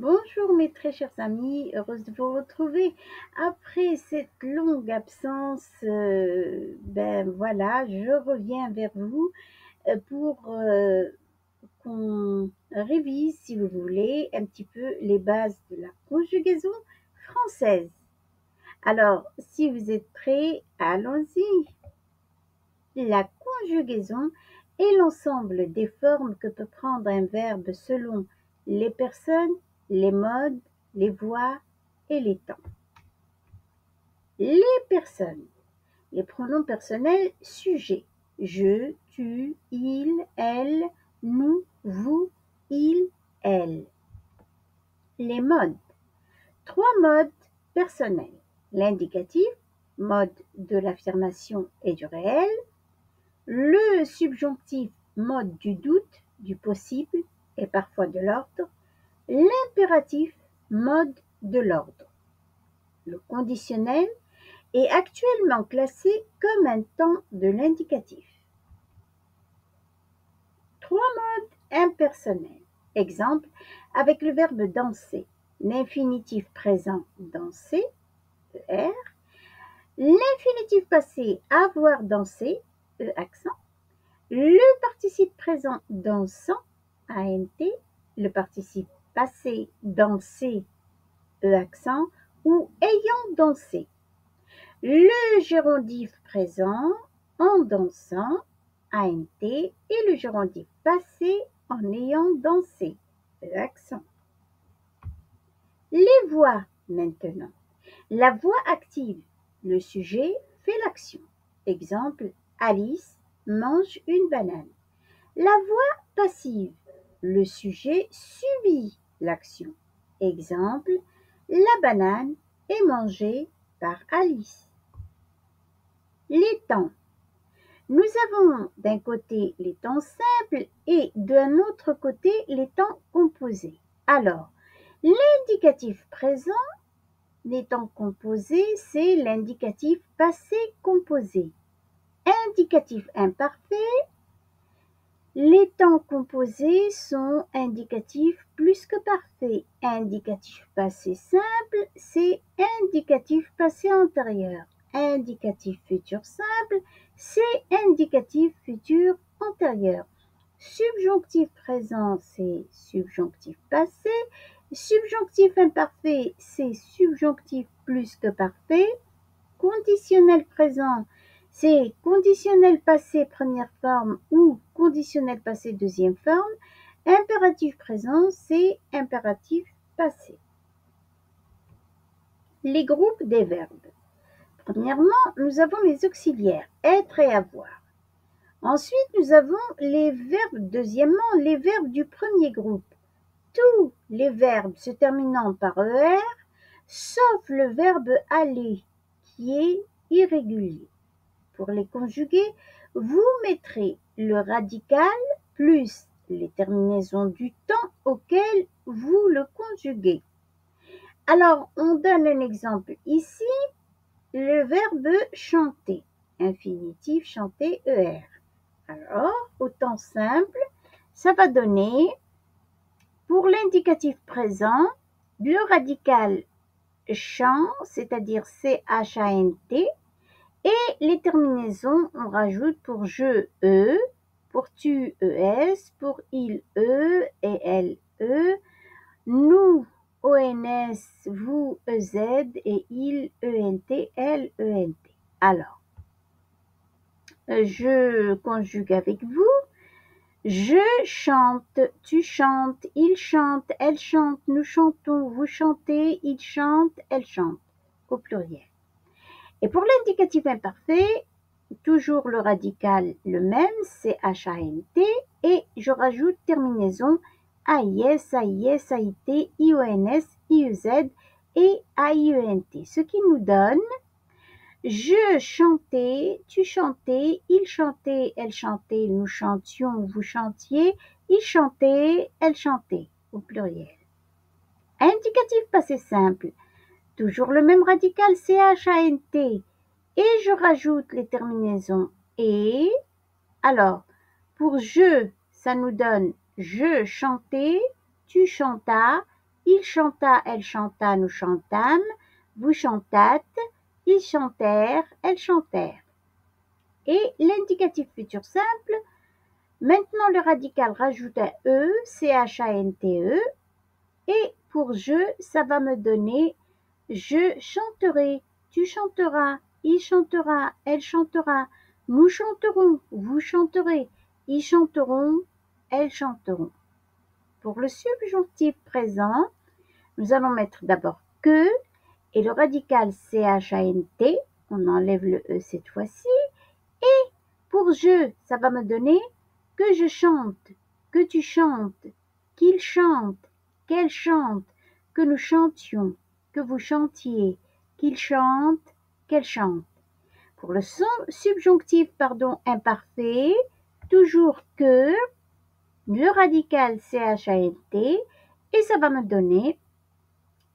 Bonjour mes très chers amis, heureuse de vous retrouver après cette longue absence. Voilà, je reviens vers vous pour qu'on révise, si vous voulez, un petit peu les bases de la conjugaison française. Alors, si vous êtes prêts, allons-y. La conjugaison est l'ensemble des formes que peut prendre un verbe selon les personnes, les modes, les voix et les temps. Les personnes, les pronoms personnels sujets, je, tu, il, elle, nous, vous, il, elle. Les modes, trois modes personnels, l'indicatif, mode de l'affirmation et du réel, le subjonctif, mode du doute, du possible et parfois de l'ordre, l'impératif, mode de l'ordre. Le conditionnel est actuellement classé comme un temps de l'indicatif. Trois modes impersonnels. Exemple, avec le verbe danser, l'infinitif présent danser, ER, l'infinitif passé avoir dansé, E accent, le participe présent dansant, ANT, le participe passé dansé, E accent, ou ayant dansé. Le gérondif présent en dansant, ANT, et le gérondif passé en ayant dansé, E accent. Les voix maintenant. La voix active, le sujet fait l'action. Exemple, Alice mange une banane. La voix passive, le sujet subit l'action. Exemple, la banane est mangée par Alice. Les temps. Nous avons d'un côté les temps simples et d'un autre côté les temps composés. Alors, l'indicatif présent des temps composés, c'est l'indicatif passé composé. Indicatif imparfait, les temps composés sont indicatifs plus que parfaits. Indicatif passé simple, c'est indicatif passé antérieur. Indicatif futur simple, c'est indicatif futur antérieur. Subjonctif présent, c'est subjonctif passé. Subjonctif imparfait, c'est subjonctif plus que parfait. Conditionnel présent, c'est conditionnel passé première forme ou conditionnel passé deuxième forme. Impératif présent, c'est impératif passé. Les groupes des verbes. Premièrement, nous avons les auxiliaires, être et avoir. Ensuite, nous avons les verbes, deuxièmement, les verbes du premier groupe. Tous les verbes se terminant par ER, sauf le verbe aller, qui est irrégulier. Pour les conjuguer, vous mettrez le radical plus les terminaisons du temps auquel vous le conjuguez. Alors, on donne un exemple ici, le verbe chanter, infinitif chanter ER. Alors, au temps simple, ça va donner, pour l'indicatif présent, le radical chant, c'est-à-dire C-H-A-N-T, et les terminaisons, on rajoute pour je, E, pour tu, ES, pour il, E et elle, E, nous, ONS, vous, EZ et il, ENT, elle, ENT. Alors, je conjugue avec vous. Je chante, tu chantes, il chante, elle chante, nous chantons, vous chantez, il chante, elle chante, au pluriel. Et pour l'indicatif imparfait, toujours le radical le même, c'est H-A-N-T, et je rajoute terminaison AIS, AIS, AIT, IONS, IEZ et AIENT, ce qui nous donne je chantais, tu chantais, il chantait, elle chantait, nous chantions, vous chantiez, il chantait, elle chantait, au pluriel. Indicatif passé simple, toujours le même radical CHANT, et je rajoute les terminaisons et. Alors, pour je, ça nous donne je chantais, tu chantas, il chanta, elle chanta, nous chantâmes, vous chantâtes, ils chantèrent, elles chantèrent. Et l'indicatif futur simple, maintenant le radical rajoute un E, C-H-A-N-T-E, et pour je, ça va me donner je chanterai, tu chanteras, il chantera, elle chantera, nous chanterons, vous chanterez, ils chanteront, elles chanteront. Pour le subjonctif présent, nous allons mettre d'abord que et le radical C-H-A-N-T, on enlève le E cette fois-ci, et pour je, ça va me donner que je chante, que tu chantes, qu'il chante, qu'elle chante, que nous chantions, que vous chantiez, qu'il chante, qu'elle chante. Pour le subjonctif imparfait, toujours que, le radical C-H-A-N-T, et ça va me donner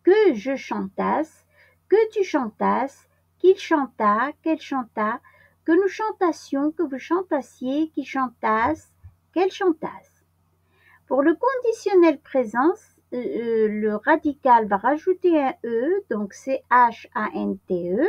que je chantasse, que tu chantasses, qu'il chanta, qu'elle chanta, que nous chantassions, que vous chantassiez, qu'ils chantassent, qu'elle chantasse. Pour le conditionnel présent, le radical va rajouter un E, donc c'est H-A-N-T-E,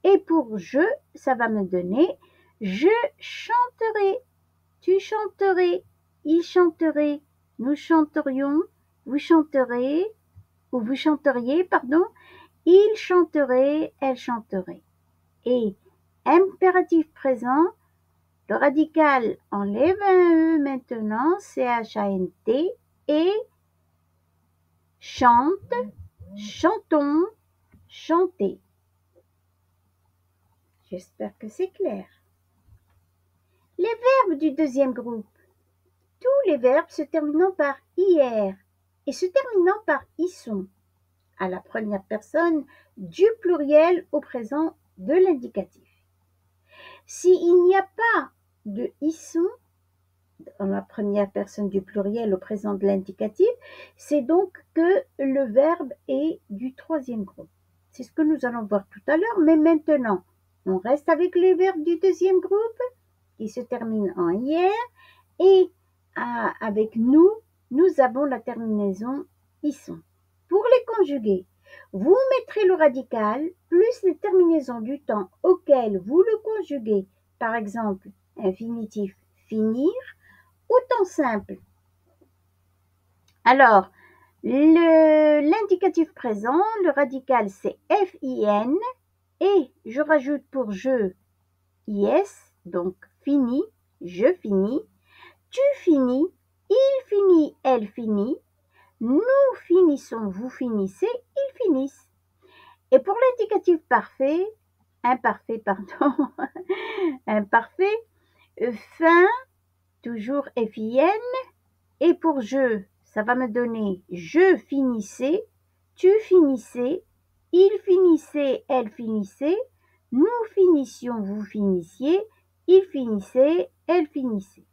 et pour je, ça va me donner je chanterai, tu chanterais, il chanterait, nous chanterions, vous chanterez, ou vous chanteriez, pardon, il chanterait, elle chanterait. Et impératif présent, le radical enlève un E maintenant, C-H-A-N-T, et chante, chantons, chanter. J'espère que c'est clair. Les verbes du deuxième groupe. Tous les verbes se terminant par IR et se terminant par ISSON, à la première personne du pluriel au présent de l'indicatif. S'il n'y a pas de ISSON dans la première personne du pluriel au présent de l'indicatif, c'est donc que le verbe est du troisième groupe. C'est ce que nous allons voir tout à l'heure, mais maintenant, on reste avec les verbes du deuxième groupe qui se terminent en IR et avec nous, nous avons la terminaison ISSON. Pour les conjuguer, vous mettrez le radical plus les terminaisons du temps auquel vous le conjuguez, par exemple, infinitif finir ou temps simple. Alors, l'indicatif présent, le radical c'est FIN et je rajoute pour je IS, donc fini, je finis, tu finis, il finit, elle finit, nous finissons, vous finissez, ils finissent. Et pour l'indicatif imparfait, fin, toujours FIN, et pour je, ça va me donner je finissais, tu finissais, il finissait, elle finissait, nous finissions, vous finissiez, il finissait, elle finissait.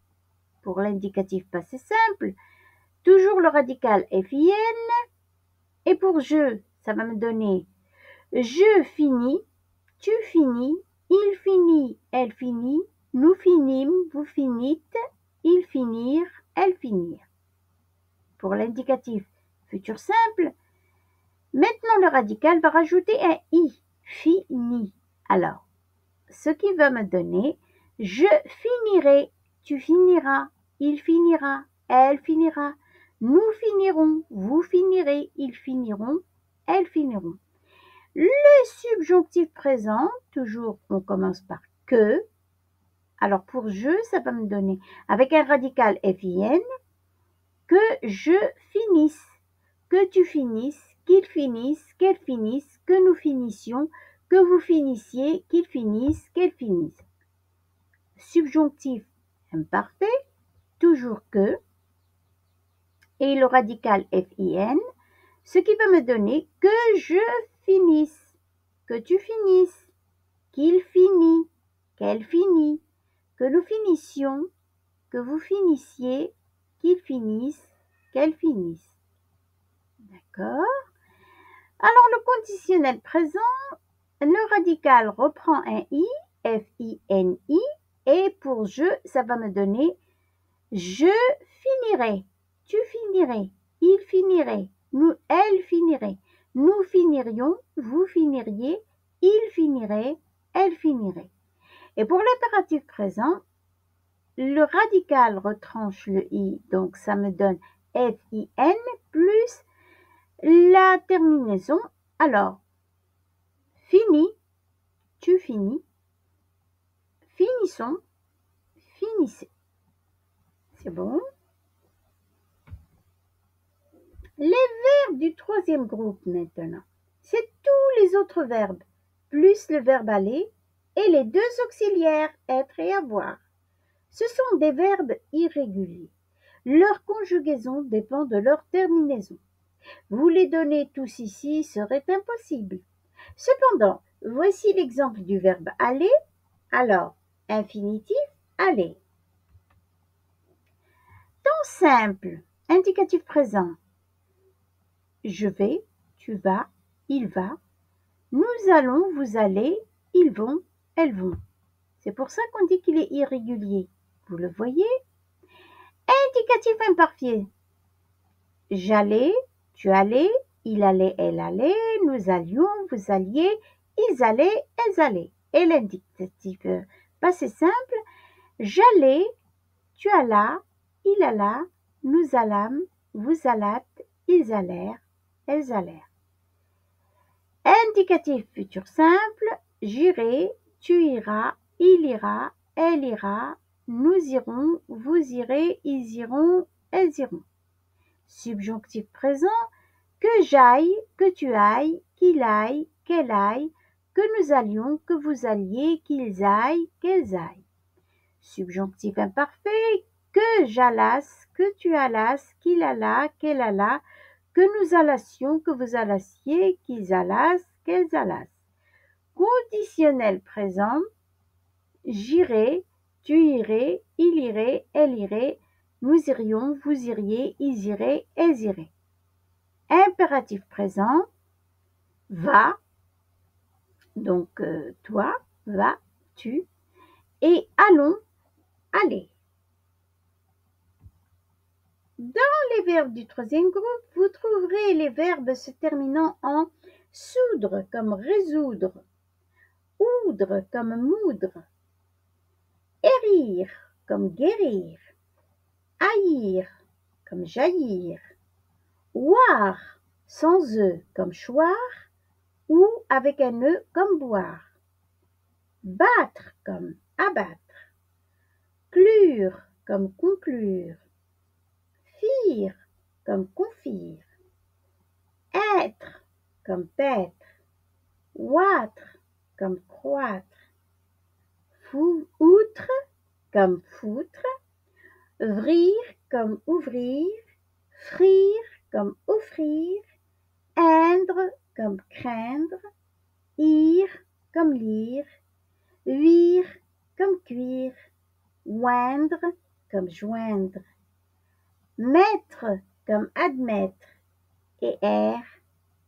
Pour l'indicatif passé simple, toujours le radical FIN, et pour je, ça va me donner je finis, tu finis, il finit, elle finit, nous finîmes, vous finîtes, ils finirent, elles finirent. Pour l'indicatif futur simple, maintenant le radical va rajouter un i, fini. Alors, ce qui va me donner je finirai, tu finiras, il finira, elle finira, nous finirons, vous finirez, ils finiront, elles finiront. Le subjonctif présent, toujours on commence par que. Alors pour je, ça va me donner avec un radical FIN que je finisse, que tu finisses, qu'il finisse, qu'elle finisse, que nous finissions, que vous finissiez, qu'ils finissent, qu'elles finissent. Subjonctif imparfait, toujours que, et le radical FIN, ce qui va me donner que je finisse, que tu finisses, qu'il finit, qu'elle finit, que nous finissions, que vous finissiez, qu'ils finissent, qu'elles finissent. D'accord? Alors le conditionnel présent, le radical reprend un i, F-I-N-I, et pour je, ça va me donner je finirai, tu finirais, il finirait, elle finirait. Nous finirions, vous finiriez, il finirait, elle finirait. Et pour l'impératif présent, le radical retranche le i, donc ça me donne fin plus la terminaison. Alors, fini, tu finis, finissons, finissez. C'est bon? Les verbes du troisième groupe maintenant, c'est tous les autres verbes, plus le verbe aller et les deux auxiliaires être et avoir. Ce sont des verbes irréguliers. Leur conjugaison dépend de leur terminaison. Vous les donner tous ici serait impossible. Cependant, voici l'exemple du verbe aller. Alors, infinitif, aller. Temps simple, indicatif présent. Je vais, tu vas, il va. Nous allons, vous allez, ils vont, elles vont. C'est pour ça qu'on dit qu'il est irrégulier. Vous le voyez? Indicatif imparfait. J'allais, tu allais, il allait, elle allait, nous allions, vous alliez, ils allaient, elles allaient. Et l'indicatif passé simple. J'allais, tu allas, il alla, nous allâmes, vous allâtes, ils allèrent, elles allèrent. Indicatif futur simple. J'irai, tu iras, il ira, elle ira, nous irons, vous irez, ils iront, elles iront. Subjonctif présent. Que j'aille, que tu ailles, qu'il aille, qu'elle aille, que nous allions, que vous alliez, qu'ils aillent, qu'elles aillent. Subjonctif imparfait. Que j'allasse, que tu allasses, qu'il alla, qu'elle alla, que nous allassions, que vous allassiez, qu'ils allassent, qu'elles allassent. Conditionnel présent. J'irai, tu irais, il irait, elle irait, nous irions, vous iriez, ils iraient, elles iraient. Impératif présent. Va, donc toi, va, tu, et allons, allez. Dans les verbes du troisième groupe, vous trouverez les verbes se terminant en soudre comme résoudre, oudre comme moudre, hérir comme guérir, haïr comme jaillir, oire sans e comme choir ou avec un e comme boire, battre comme abattre, clure comme conclure, fire comme confire, être comme paître, ouatre comme croître, outre comme foutre, vrir comme ouvrir, frire comme offrir, indre comme craindre, ir comme lire, huire comme cuire, oindre comme joindre, mettre comme admettre et air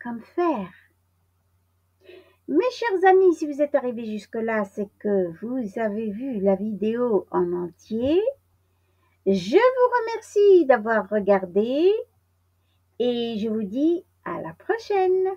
comme faire. Mes chers amis, si vous êtes arrivés jusque-là, c'est que vous avez vu la vidéo en entier. Je vous remercie d'avoir regardé et je vous dis à la prochaine.